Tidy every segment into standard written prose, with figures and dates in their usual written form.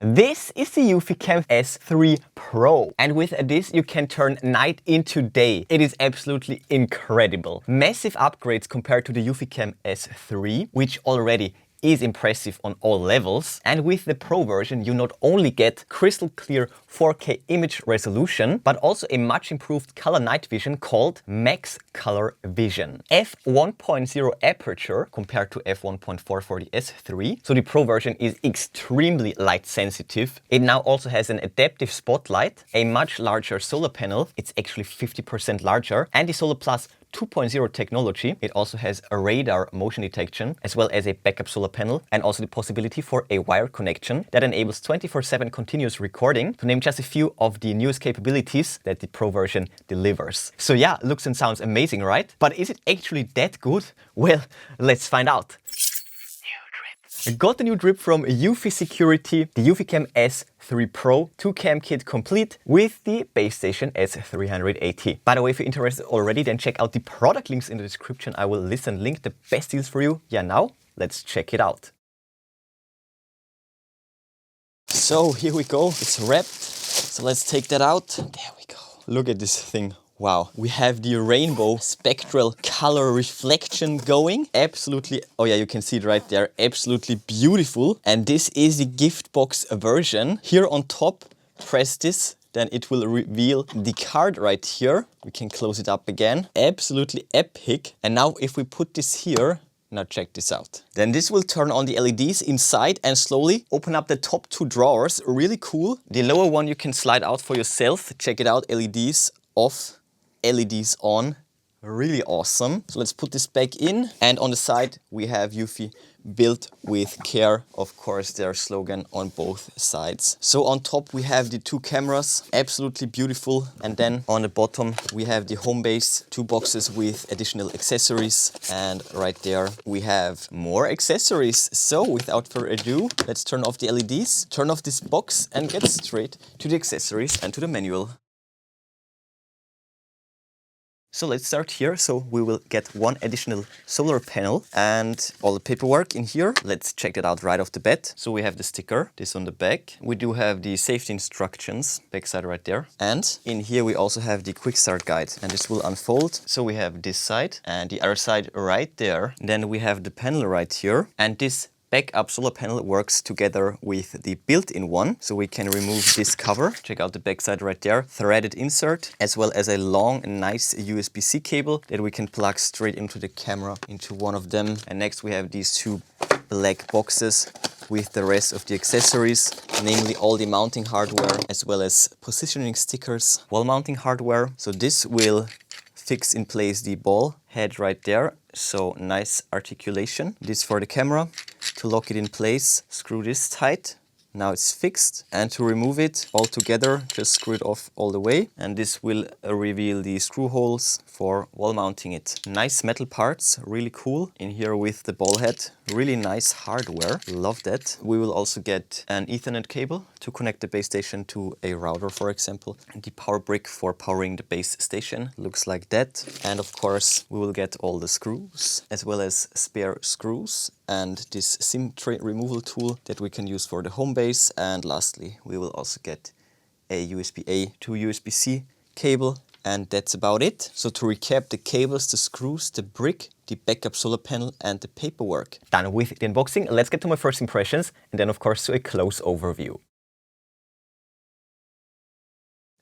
This is the eufyCam S3 Pro, and with this you can turn night into day. It is absolutely incredible. Massive upgrades compared to the eufyCam S3, which already is impressive on all levels. And with the Pro version you not only get crystal clear 4K image resolution, but also a much improved color night vision called MaxColor vision. f1.0 aperture compared to f1.4 for the S3. So the Pro version is extremely light sensitive. It now also has an adaptive spotlight, a much larger solar panel. It's actually 50% larger, and the SolarPlus 2.0 technology. It also has a radar motion detection as well as a backup solar panel, and also the possibility for a wire connection that enables 24/7 continuous recording, to name just a few of the newest capabilities that the Pro version delivers. So yeah, looks and sounds amazing, right? But is it actually that good? Well, let's find out. I got the new drip from eufy Security, the eufyCam S3 Pro 2-cam kit complete with the base station S380. By the way, if you're interested already, then check out the product links in the description. I will list and link the best deals for you. Yeah, now let's check it out. So here we go, it's wrapped. So let's take that out. There we go. Look at this thing. Wow, we have the rainbow spectral color reflection going. Absolutely, oh yeah, you can see it right there. Absolutely beautiful. And this is the gift box version. Here on top, press this, then it will reveal the card right here. We can close it up again. Absolutely epic. And now if we put this here, now check this out. Then this will turn on the LEDs inside and slowly open up the top two drawers. Really cool. The lower one you can slide out for yourself. Check it out, LEDs off, LEDs on. Really awesome. So let's put this back in, and on the side we have eufy built with care, of course, their slogan on both sides. So on top we have the two cameras, absolutely beautiful, and then on the bottom we have the home base, two boxes with additional accessories, and right there we have more accessories. So without further ado, let's turn off the LEDs, turn off this box, and get straight to the accessories and to the manual. So let's start here. So we will get one additional solar panel and all the paperwork in here. Let's check that out right off the bat. So we have the sticker, this on the back. We do have the safety instructions, backside right there. And in here we also have the quick start guide, and this will unfold. So we have this side and the other side right there. Then we have the panel right here, and this backup solar panel works together with the built-in one, so we can remove this cover. Check out the backside right there, threaded insert, as well as a long and nice USB-C cable that we can plug straight into the camera, into one of them. And next we have these two black boxes with the rest of the accessories, namely all the mounting hardware as well as positioning stickers, wall mounting hardware. So this will fix in place the ball head right there, so nice articulation. This for the camera. To lock it in place, screw this tight. Now it's fixed, and to remove it all together, just screw it off all the way, and this will reveal the screw holes for wall mounting it. Nice metal parts, really cool. In here with the ball head, really nice hardware, love that. We will also get an Ethernet cable to connect the base station to a router, for example. And the power brick for powering the base station looks like that. And of course we will get all the screws as well as spare screws, and this SIM tray removal tool that we can use for the home base. And lastly, we will also get a USB-A to USB-C cable, and that's about it. So to recap, the cables, the screws, the brick, the backup solar panel, and the paperwork. Done with the unboxing, let's get to my first impressions, and then of course to a close overview.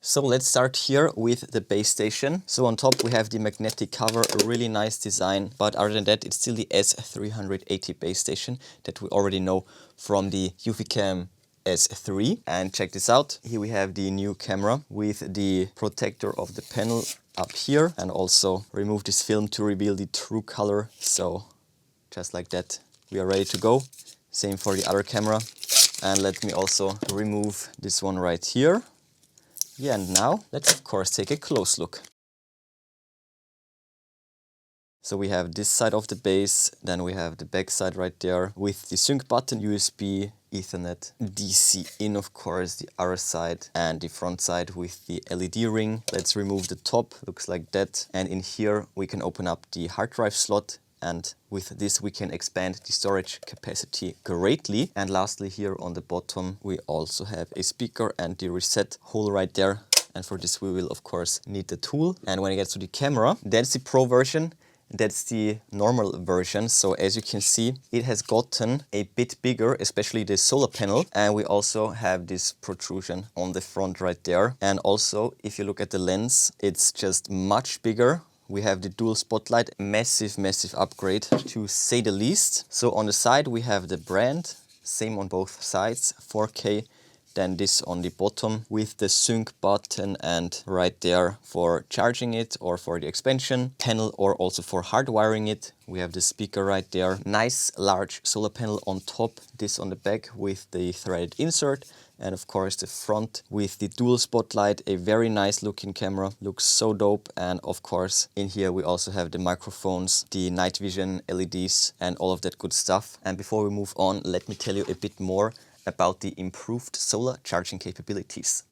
So let's start here with the base station. So on top we have the magnetic cover, a really nice design, but other than that it's still the S380 base station that we already know from the eufyCam S3. And check this out, here we have the new camera with the protector of the panel up here, and also remove this film to reveal the true color. So just like that, we are ready to go. Same for the other camera. And let me also remove this one right here. Yeah, and now let's of course take a close look. So we have this side of the base, then we have the back side right there with the sync button, USB, Ethernet, DC in, of course, the other side, and the front side with the LED ring. Let's remove the top, looks like that. And in here we can open up the hard drive slot and with this we can expand the storage capacity greatly. And lastly, here on the bottom we also have a speaker and the reset hole right there, and for this we will of course need the tool. And when it gets to the camera, that's the Pro version. That's the normal version. So as you can see, it has gotten a bit bigger, especially the solar panel. And we also have this protrusion on the front right there. And also, if you look at the lens, it's just much bigger. We have the dual spotlight, massive, massive upgrade to say the least. So on the side, we have the brand, same on both sides, 4K. Then this on the bottom with the sync button and right there for charging it or for the expansion panel or also for hardwiring it. We have the speaker right there. Nice large solar panel on top, this on the back with the threaded insert. And of course the front with the dual spotlight, a very nice looking camera, looks so dope. And of course in here we also have the microphones, the night vision LEDs and all of that good stuff. And before we move on, let me tell you a bit more about the improved solar charging capabilities.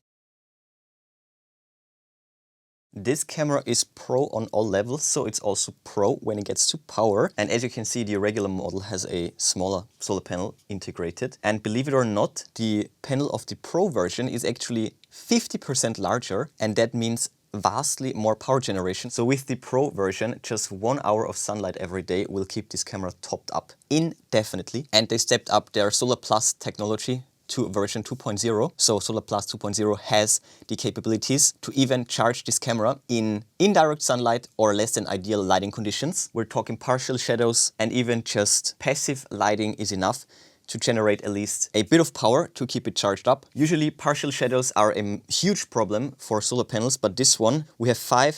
This camera is pro on all levels, so it's also pro when it gets to power. And as you can see, the regular model has a smaller solar panel integrated. And believe it or not, the panel of the Pro version is actually 50% larger, and that means vastly more power generation. So with the Pro version, just 1 hour of sunlight every day will keep this camera topped up indefinitely. And they stepped up their SolarPlus technology to version 2.0. So SolarPlus 2.0 has the capabilities to even charge this camera in indirect sunlight or less than ideal lighting conditions. We're talking partial shadows, and even just passive lighting is enough to generate at least a bit of power to keep it charged up. Usually partial shadows are a huge problem for solar panels, but this one, we have 5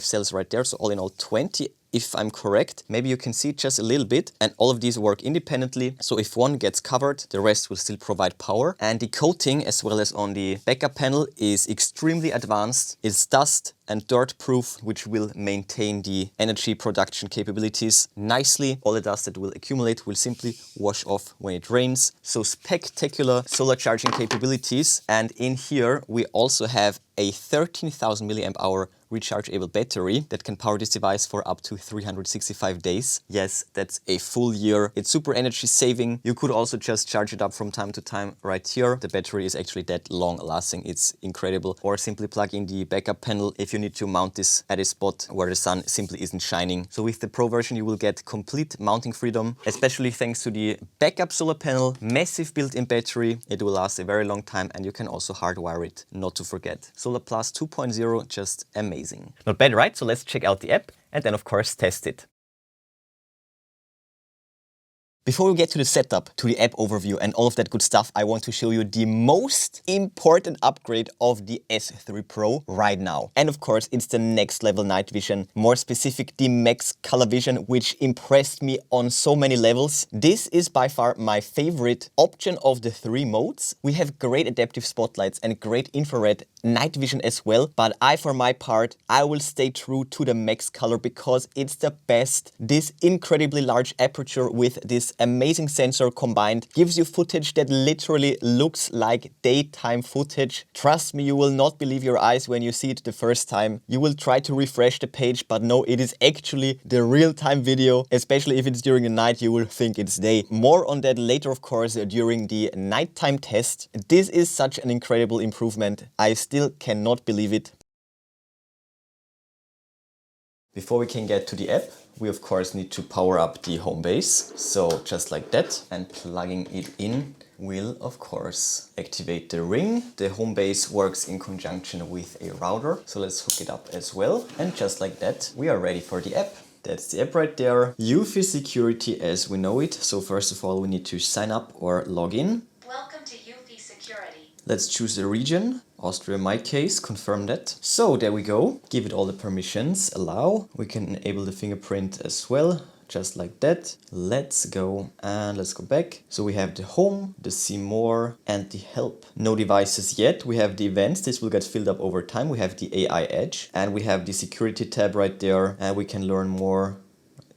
cells right there, so all in all 20 if I'm correct. Maybe you can see just a little bit, and all of these work independently. So if one gets covered, the rest will still provide power. And the coating, as well as on the backup panel, is extremely advanced. It's dust and dirt proof, which will maintain the energy production capabilities nicely. All the dust that will accumulate will simply wash off when it rains. So spectacular solar charging capabilities. And in here, we also have a 13,000 milliamp hour rechargeable battery that can power this device for up to 365 days. Yes, that's a full year. It's super energy saving. You could also just charge it up from time to time right here. The battery is actually that long lasting. It's incredible. Or simply plug in the backup panel if you need to mount this at a spot where the sun simply isn't shining. So with the Pro version, you will get complete mounting freedom, especially thanks to the backup solar panel, massive built-in battery. It will last a very long time, and you can also hardwire it, not to forget. SolarPlus 2.0, just amazing. Not bad, right? So let's check out the app and then of course test it. Before we get to the setup, to the app overview and all of that good stuff, I want to show you the most important upgrade of the S3 Pro right now. And of course, it's the next level night vision, more specific, the MaxColor vision, which impressed me on so many levels. This is by far my favorite option of the 3 modes. We have great adaptive spotlights and great infrared night vision as well, but for my part, I will stay true to the MaxColor because it's the best. This incredibly large aperture with this amazing sensor combined gives you footage that literally looks like daytime footage. Trust me, you will not believe your eyes when you see it the first time. You will try to refresh the page, but no, it is actually the real-time video. Especially if it's during the night, you will think it's day. More on that later, of course, during the nighttime test. This is such an incredible improvement. I still cannot believe it. Before we can get to the app, we of course need to power up the home base. So just like that, and plugging it in will of course activate the ring. The home base works in conjunction with a router. So let's hook it up as well. And just like that, we are ready for the app. That's the app right there. eufy security as we know it. So first of all, we need to sign up or log in. Welcome to eufy security. Let's choose the region, Austria in my case, confirm that. So there we go, give it all the permissions, allow. We can enable the fingerprint as well, just like that. Let's go and let's go back. So we have the home, the see more and the help. No devices yet. We have the events, this will get filled up over time. We have the AI edge and we have the security tab right there and we can learn more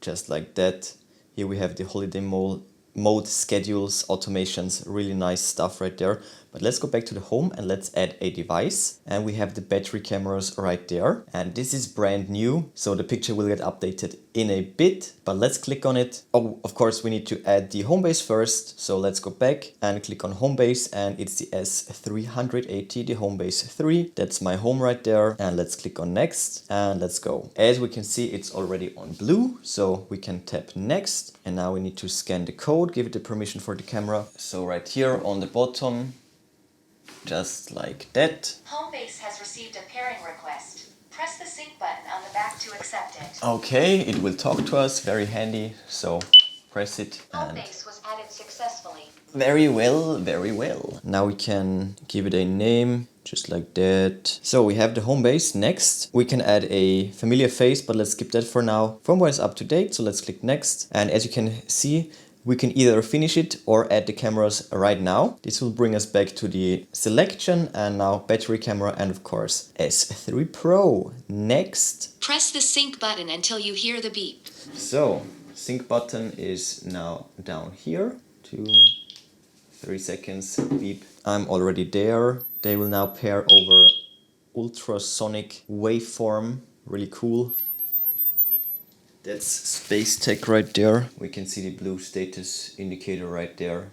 just like that. Here we have the holiday mode schedules, automations, really nice stuff right there. But let's go back to the home and let's add a device. And we have the battery cameras right there. And this is brand new, so the picture will get updated in a bit. But let's click on it. Oh, of course, we need to add the home base first. So let's go back and click on home base, and it's the S380, the home base 3. That's my home right there. And let's click on next and let's go. As we can see, it's already on blue, so we can tap next. And now we need to scan the code, give it the permission for the camera. So right here on the bottom, just like that. Homebase has received a pairing request. Press the sync button on the back to accept it. Okay, it will talk to us, very handy. So press it and Homebase was added successfully. very well, very well. Now we can give it a name, just like that. So we have the home base. Next, we can add a familiar face, but let's skip that for now. Firmware is up to date, so let's click next. And as you can see, we can either finish it or add the cameras right now. This will bring us back to the selection, and now battery camera and of course S3 Pro. Next. Press the sync button until you hear the beep. So sync button is now down here. 2, 3 seconds, beep. I'm already there. They will now pair over ultrasonic waveform. Really cool. That's space tech right there. We can see the blue status indicator right there.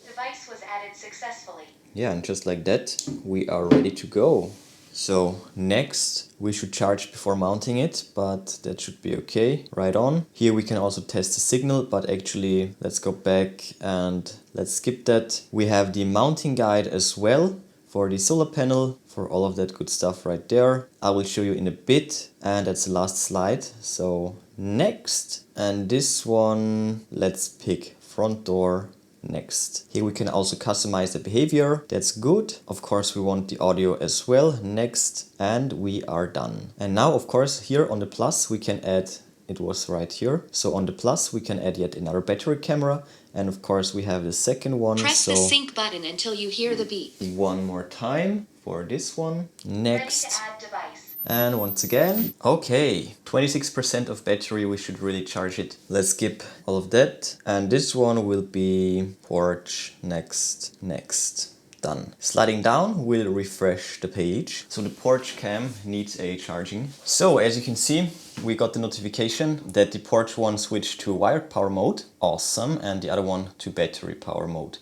Device was added successfully. Yeah, and just like that, we are ready to go. So next, we should charge before mounting it, but that should be okay. Right on. Here we can also test the signal, but actually, let's go back and let's skip that. We have the mounting guide as well for the solar panel, for all of that good stuff right there. I will show you in a bit, and that's the last slide. So next, and this one, let's pick front door. Next. Here we can also customize the behavior. That's good. Of course, we want the audio as well. Next, and we are done. And now, of course, here on the plus, we can add, it was right here. So on the plus, we can add yet another battery camera. And of course, we have the second one. Press the sync button until you hear the beep. One more time for this one. Next. Ready to add device. And once again, okay, 26% of battery, we should really charge it. Let's skip all of that. And this one will be porch, next. Done. Sliding down will refresh the page. So the porch cam needs a charging. So as you can see, we got the notification that the porch one switched to wired power mode. Awesome. And the other one to battery power mode.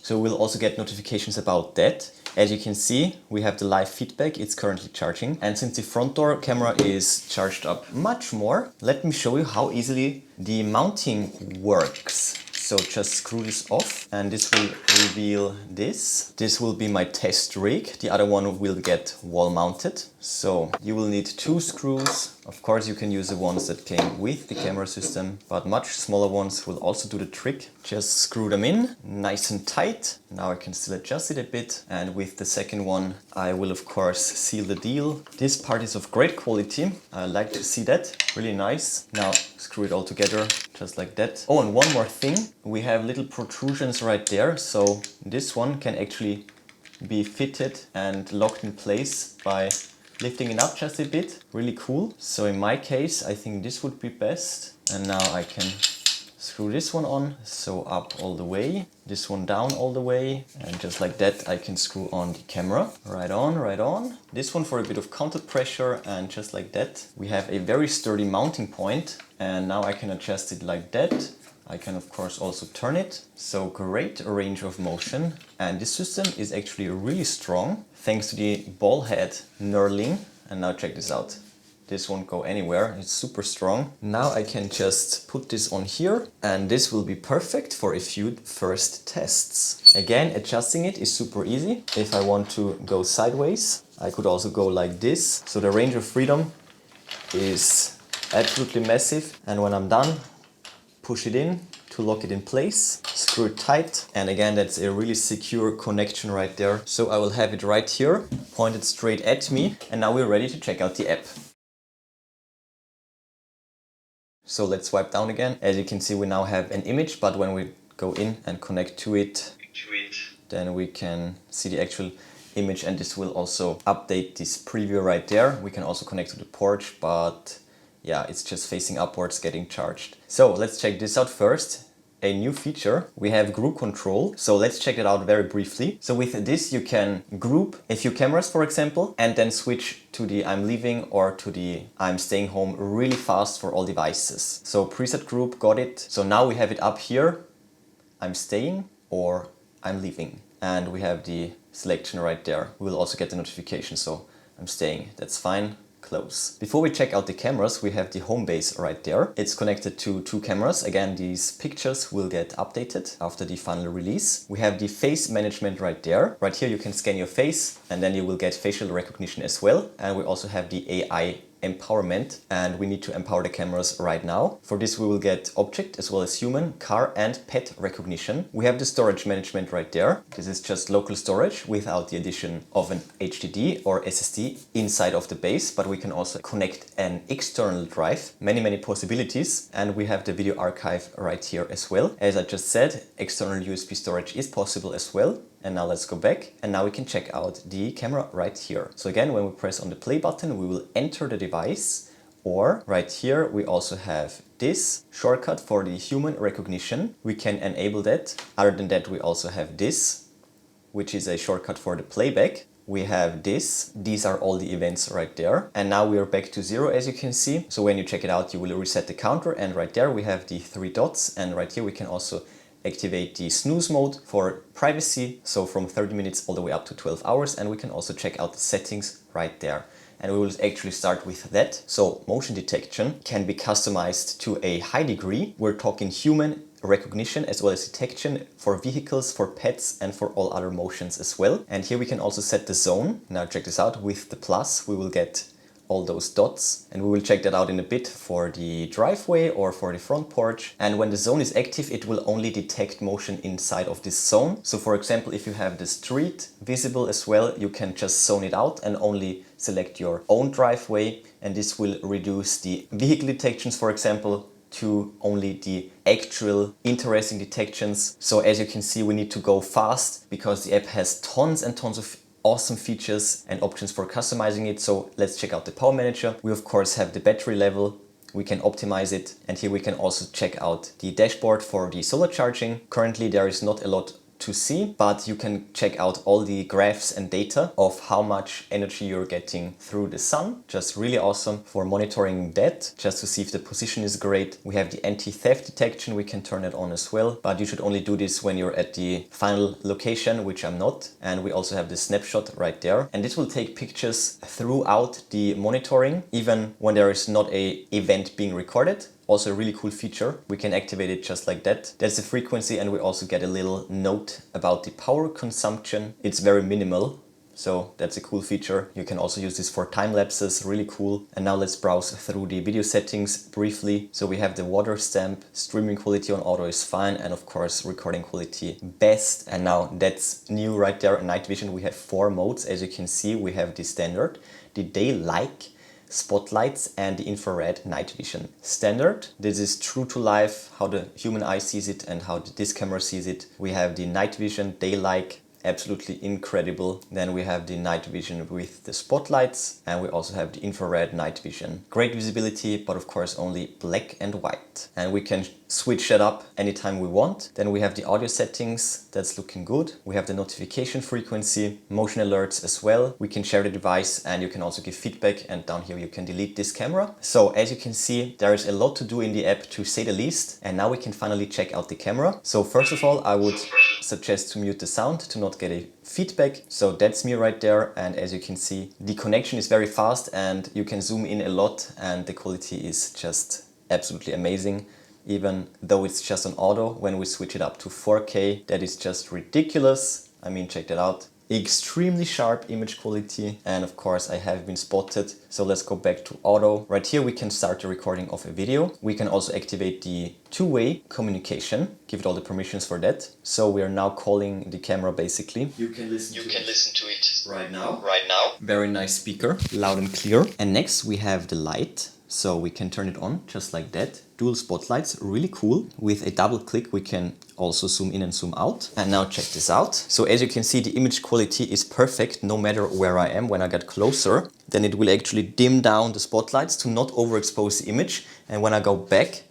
So we'll also get notifications about that. As you can see, we have the live feedback, it's currently charging. And since the front door camera is charged up much more, let me show you how easily the mounting works. So just screw this off and this will reveal this. This will be my test rig. The other one will get wall mounted. So you will need 2 screws. Of course, you can use the ones that came with the camera system, but much smaller ones will also do the trick. Just screw them in nice and tight. Now I can still adjust it a bit. And with the second one, I will of course seal the deal. This part is of great quality. I like to see that. Really nice. Now screw it all together just like that. Oh, and one more thing. We have little protrusions right there. So this one can actually be fitted and locked in place by lifting it up just a bit. Really cool. So in my case, I think this would be best. And now I can screw this one on, so up all the way, this one down all the way, and just like that I can screw on the camera. Right on, right on. This one for a bit of counter pressure, and just like that we have a very sturdy mounting point. And now I can adjust it like that. I can of course also turn it. So great range of motion. And this system is actually really strong thanks to the ball head knurling. And now check this out. This won't go anywhere, it's super strong. Now I can just put this on here and this will be perfect for a few first tests. Again, adjusting it is super easy. If I want to go sideways, I could also go like this. So the range of freedom is absolutely massive. And when I'm done, push it in to lock it in place, screw it tight. And again, that's a really secure connection right there. So I will have it right here, pointed straight at me. And now we're ready to check out the app. So let's swipe down again. As you can see, we now have an image, but when we go in and connect to it, then we can see the actual image, and this will also update this preview right there. We can also connect to the porch, but yeah, it's just facing upwards getting charged. So let's check this out first. a new feature. We have group control. So let's check it out very briefly. So with this you can group a few cameras, for example, and then switch to the I'm leaving or to the I'm staying home really fast for all devices. So preset group, got it. So now we have it up here. I'm staying or I'm leaving. And we have the selection right there. We will also get the notification. So I'm staying, that's fine. Close. Before we check out the cameras, we have the home base right there. It's connected to 2 cameras. Again, these pictures will get updated after the final release. We have the face management right there. Right here you can scan your face and then you will get facial recognition as well. And we also have the AI empowerment, and we need to empower the cameras right now. For this we will get object as well as human, car and pet recognition. We have the storage management right there. This is just local storage without the addition of an HDD or SSD inside of the base, but we can also connect an external drive. Many possibilities. And we have the video archive right here as well. As I just said, external USB storage is possible as well. And now let's go back, and now we can check out the camera right here. So again, when we press on the play button, we will enter the device, or right here we also have this shortcut for the human recognition. We can enable that. Other than that, we also have this, which is a shortcut for the playback. We have this. These are all the events right there. And now we are back to 0, as you can see. So when you check it out, you will reset the counter, and right there we have the 3 dots, and right here we can also activate the snooze mode for privacy, so from 30 minutes all the way up to 12 hours, and we can also check out the settings right there. And we will actually start with that. So motion detection can be customized to a high degree. We're talking human recognition as well as detection for vehicles, for pets, and for all other motions as well. And here we can also set the zone. Now check this out, with the plus we will get all those dots, and we will check that out in a bit for the driveway or for the front porch. And when the zone is active, it will only detect motion inside of this zone. So for example, if you have the street visible as well, you can just zone it out and only select your own driveway, and this will reduce the vehicle detections, for example, to only the actual interesting detections. So as you can see, we need to go fast because the app has tons and tons of awesome features and options for customizing it. So let's check out the power manager. We of course have the battery level. We can optimize it, and here we can also check out the dashboard for the solar charging. Currently there is not a lot to see, but you can check out all the graphs and data of how much energy you're getting through the sun. Just really awesome for monitoring that, just to see if the position is great. We have the anti-theft detection, we can turn it on as well, but you should only do this when you're at the final location, which I'm not. And we also have the snapshot right there, and this will take pictures throughout the monitoring, even when there is not a event being recorded. Also a really cool feature. We can activate it just like that. That's the frequency, and we also get a little note about the power consumption. It's very minimal, so that's a cool feature. You can also use this for time lapses, really cool. And now let's browse through the video settings briefly. So we have the water stamp, streaming quality on auto is fine, and of course recording quality best. And now that's new right there. Night vision, we have 4 modes. As you can see, we have the standard, the day-like, spotlights, and the infrared night vision. Standard, this is true to life, how the human eye sees it and how this camera sees it. We have the night vision, day-like, absolutely incredible. Then we have the night vision with the spotlights, and we also have the infrared night vision. Great visibility, but of course only black and white. And we can switch that up anytime we want. Then we have the audio settings, that's looking good. We have the notification frequency, motion alerts as well. We can share the device, and you can also give feedback, and down here you can delete this camera. So as you can see, there is a lot to do in the app, to say the least. And now we can finally check out the camera. So first of all, I would suggest to mute the sound to not get a feedback. So that's me right there, and as you can see, the connection is very fast and you can zoom in a lot, and the quality is just absolutely amazing. Even though it's just on auto, when we switch it up to 4K, that is just ridiculous. I mean, check that out. Extremely sharp image quality, and of course I have been spotted. So let's go back to auto. Right here we can start the recording of a video. We can also activate the two-way communication, give it all the permissions for that. So we are now calling the camera basically. You can listen to it right now. Very nice speaker, loud and clear. And next we have the light. So we can turn it on just like that. Dual spotlights, really cool. With a double click we can also zoom in and zoom out. And now check this out. So as you can see, the image quality is perfect no matter where I am. When I get closer, then it will actually dim down the spotlights to not overexpose the image. And when I go back,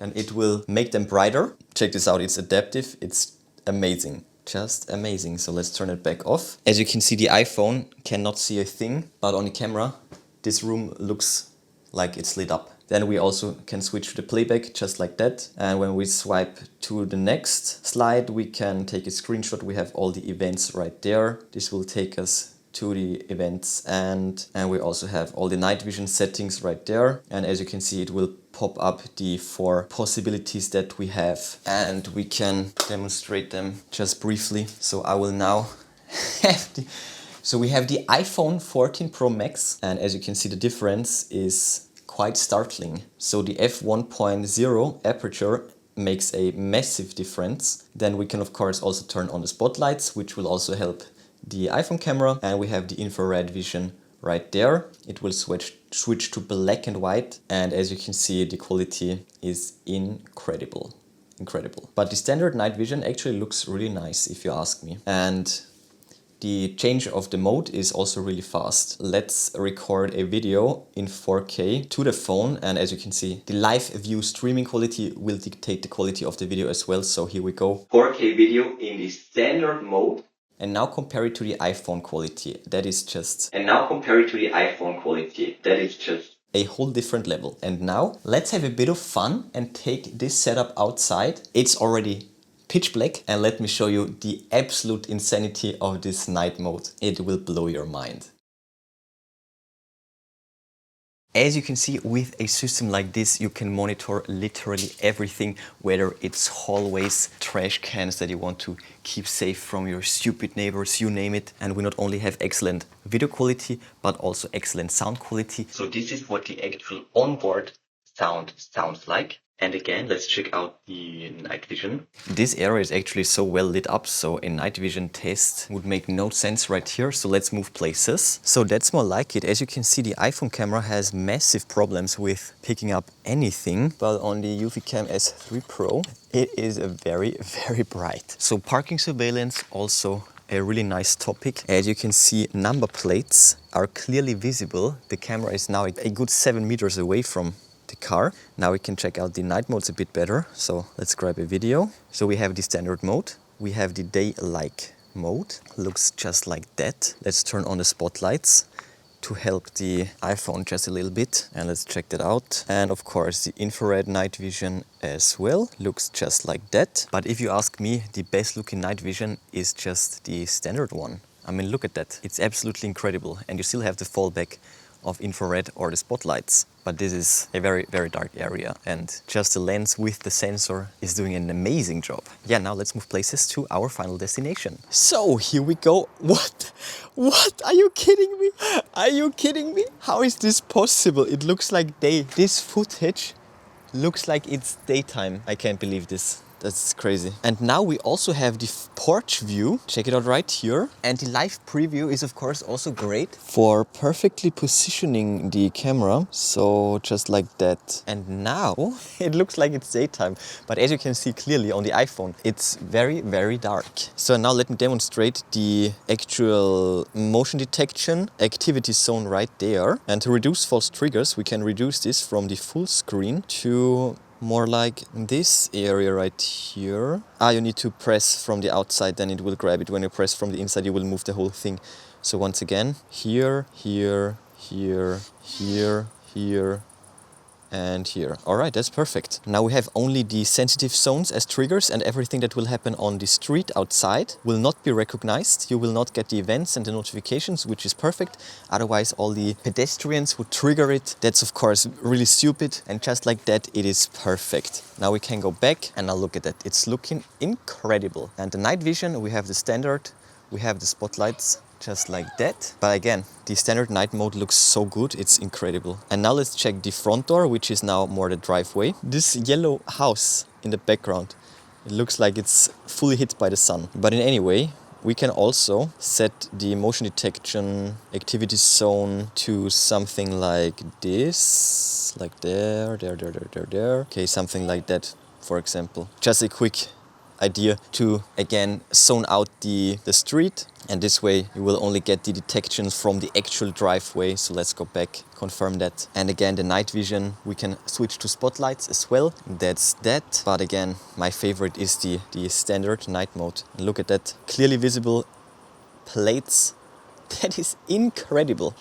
and it will make them brighter. Check this out, it's adaptive, it's amazing. Just amazing. So let's turn it back off. As you can see, the iPhone cannot see a thing, but on the camera, this room looks like it's lit up. Then we also can switch to the playback just like that. And when we swipe to the next slide, we can take a screenshot. We have all the events right there. This will take us to the events, and we also have all the night vision settings right there. And as you can see, it will pop up the 4 possibilities that we have, and we can demonstrate them just briefly. So I will now have so we have the iPhone 14 Pro Max, and as you can see, the difference is quite startling. So the f1.0 aperture makes a massive difference. Then we can of course also turn on the spotlights, which will also help the iPhone camera, and we have the infrared vision right there. It will switch to black and white, and as you can see, the quality is incredible. But the standard night vision actually looks really nice if you ask me. And the change of the mode is also really fast. Let's record a video in 4K to the phone, and as you can see, the live view streaming quality will dictate the quality of the video as well. So here we go. 4K video in the standard mode. And now compare it to the iPhone quality. That is just a whole different level. And now let's have a bit of fun and take this setup outside. It's already pitch black, and let me show you the absolute insanity of this night mode. It will blow your mind. As you can see, with a system like this, you can monitor literally everything, whether it's hallways, trash cans that you want to keep safe from your stupid neighbors, you name it. And we not only have excellent video quality, but also excellent sound quality. So this is what the actual onboard sound sounds like. And again, let's check out the night vision. This area is actually so well lit up, so a night vision test would make no sense right here. So let's move places. So that's more like it. As you can see, the iPhone camera has massive problems with picking up anything, but on the eufyCam S3 Pro, it is very, very bright. So parking surveillance, also a really nice topic. As you can see, number plates are clearly visible. The camera is now a good 7 meters away from the car. Now we can check out the night modes a bit better. So let's grab a video. So we have the standard mode. We have the day-like mode. Looks just like that. Let's turn on the spotlights to help the iPhone just a little bit. And let's check that out. And of course, the infrared night vision as well. Looks just like that. But if you ask me, the best looking night vision is just the standard one. I mean, look at that. It's absolutely incredible. And you still have the fallback of infrared or the spotlights. But this is a very, very dark area, and just the lens with the sensor is doing an amazing job. Yeah, now let's move places to our final destination. So here we go. What? Are you kidding me? Are you kidding me? How is this possible? It looks like day. This footage looks like it's daytime. I can't believe this. That's crazy. And now we also have the porch view. Check it out right here. And the live preview is of course also great for perfectly positioning the camera. So just like that. And now it looks like it's daytime. But as you can see clearly on the iPhone, it's very, very dark. So now let me demonstrate the actual motion detection activity zone right there. And to reduce false triggers, we can reduce this from the full screen to more like this area right here. You need to press from the outside, then it will grab it. When you press from the inside, you will move the whole thing. So once again, here, here, here, here, here, and here. All right, that's perfect. Now we have only the sensitive zones as triggers, and everything that will happen on the street outside will not be recognized. You will not get the events and the notifications, which is perfect. Otherwise, all the pedestrians would trigger it. That's of course really stupid. And just like that, it is perfect. Now we can go back and now look at that. It's looking incredible. And the night vision, we have the standard, we have the spotlights, just like that. But again, the standard night mode looks so good, it's incredible. And now let's check the front door, which is now more the driveway. This yellow house in the background, it looks like it's fully hit by the sun. But in any way, we can also set the motion detection activity zone to something like this, like there. Okay, something like that, for example. Just a quick idea to again zone out the street, and this way you will only get the detections from the actual driveway. So let's go back, confirm that. And again, the night vision, we can switch to spotlights as well. That's that. But again, my favorite is the standard night mode. And look at that, clearly visible plates. That is incredible,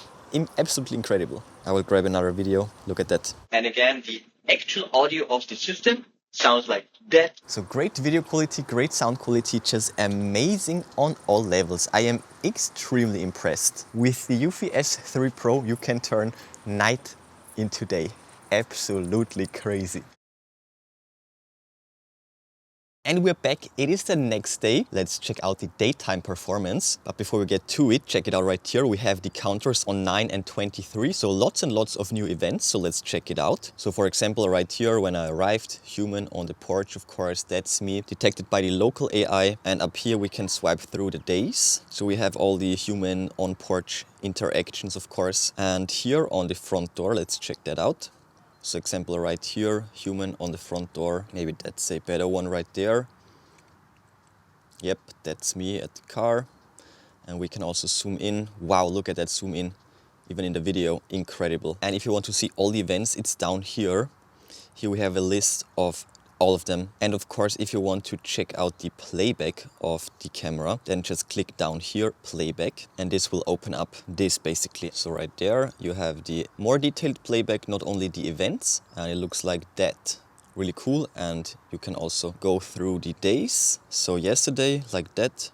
absolutely incredible. I will grab another video, look at that. And again, the actual audio of the system sounds like that. So great video quality, great sound quality, just amazing on all levels. I am extremely impressed. With the eufy S3 Pro, you can turn night into day. Absolutely crazy. And we're back. It is the next day. Let's check out the daytime performance. But before we get to it, check it out right here. We have the counters on 9 and 23. So lots and lots of new events. So let's check it out. So for example, right here, when I arrived, human on the porch, of course, that's me, detected by the local AI. And up here, we can swipe through the days. So we have all the human on porch interactions, of course. And here on the front door, let's check that out. So example right here, human on the front door. Maybe that's a better one right there. Yep, that's me at the car. And we can also zoom in. Wow, look at that zoom in, even in the video, incredible. And if you want to see all the events, it's down here. Here we have a list of all of them. And of course, if you want to check out the playback of the camera, then just click down here, playback, and this will open up this basically. So right there, you have the more detailed playback, not only the events, and it looks like that. Really cool. And you can also go through the days. So yesterday, like that.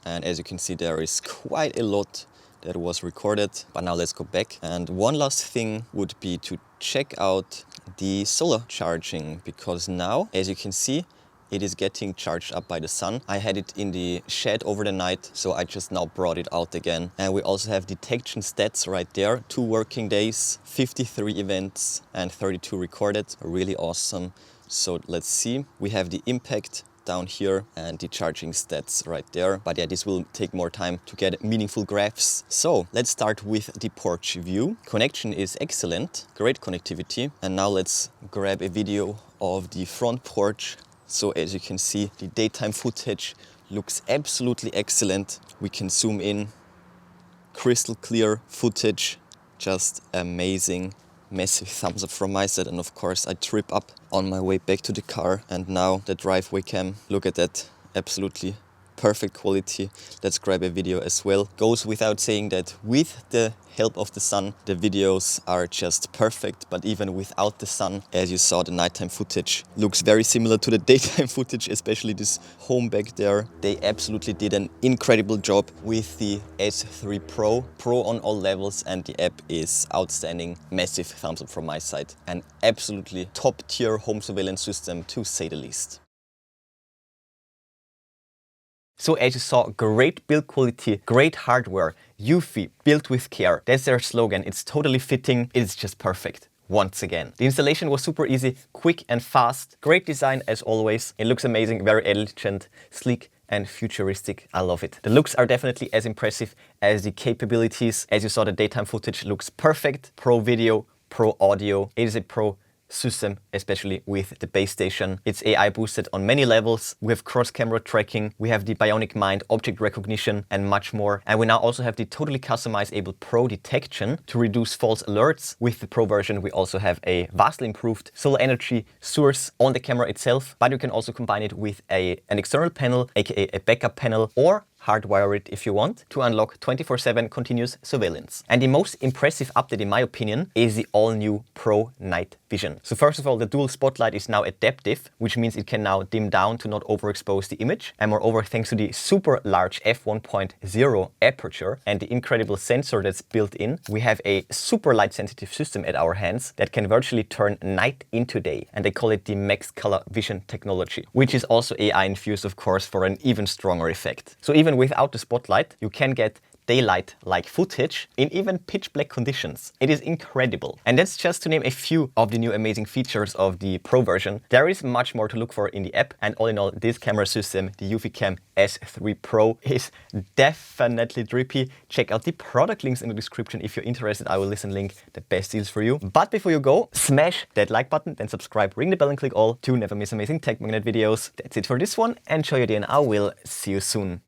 And as you can see, there is quite a lot that was recorded. But now let's go back. And one last thing would be to check out the solar charging, because now, as you can see, it is getting charged up by the sun. I had it in the shed over the night, so I just now brought it out again. And we also have detection stats right there. 2 working days, 53 events and 32 recorded. Really awesome. So let's see. We have the impact down here and the charging stats right there. But yeah, this will take more time to get meaningful graphs. So let's start with the porch view. Connection is excellent, great connectivity. And now let's grab a video of the front porch. So as you can see, the daytime footage looks absolutely excellent. We can zoom in, crystal clear footage, just amazing. Massive thumbs up from my side, and of course I trip up on my way back to the car. And now the driveway cam, look at that, absolutely perfect quality. Let's grab a video as well. Goes without saying that with the help of the sun, the videos are just perfect. But even without the sun, as you saw, the nighttime footage looks very similar to the daytime footage, especially this home back there. They absolutely did an incredible job with the S3 Pro. Pro on all levels, and the app is outstanding. Massive thumbs up from my side. An absolutely top tier home surveillance system, to say the least. So as you saw, great build quality, great hardware, eufy, built with care. That's their slogan. It's totally fitting. It's just perfect. Once again, the installation was super easy, quick and fast. Great design as always. It looks amazing, very elegant, sleek and futuristic. I love it. The looks are definitely as impressive as the capabilities. As you saw, the daytime footage looks perfect. Pro video, pro audio. It is a pro system, especially with the base station. It's AI boosted on many levels. We have cross-camera tracking, we have the bionic mind, object recognition, and much more. And we now also have the totally customizable Pro detection to reduce false alerts. With the Pro version, we also have a vastly improved solar energy source on the camera itself, but you can also combine it with an external panel, aka a backup panel, or hardwire it if you want to unlock 24/7 continuous surveillance. And the most impressive update, in my opinion, is the all-new Pro Night Vision. So first of all, the dual spotlight is now adaptive, which means it can now dim down to not overexpose the image. And moreover, thanks to the super large f1.0 aperture and the incredible sensor that's built in, we have a super light sensitive system at our hands that can virtually turn night into day. And they call it the MaxColor vision technology, which is also AI infused, of course, for an even stronger effect. So even without the spotlight, you can get daylight-like footage in even pitch black conditions. It is incredible. And that's just to name a few of the new amazing features of the Pro version. There is much more to look for in the app, and all in all, this camera system, the eufyCam S3 Pro, is definitely drippy. Check out the product links in the description if you're interested. I will link the best deals for you. But before you go, smash that like button, then subscribe, ring the bell and click all to never miss amazing tech magnet videos. That's it for this one. Enjoy your day and I will see you soon.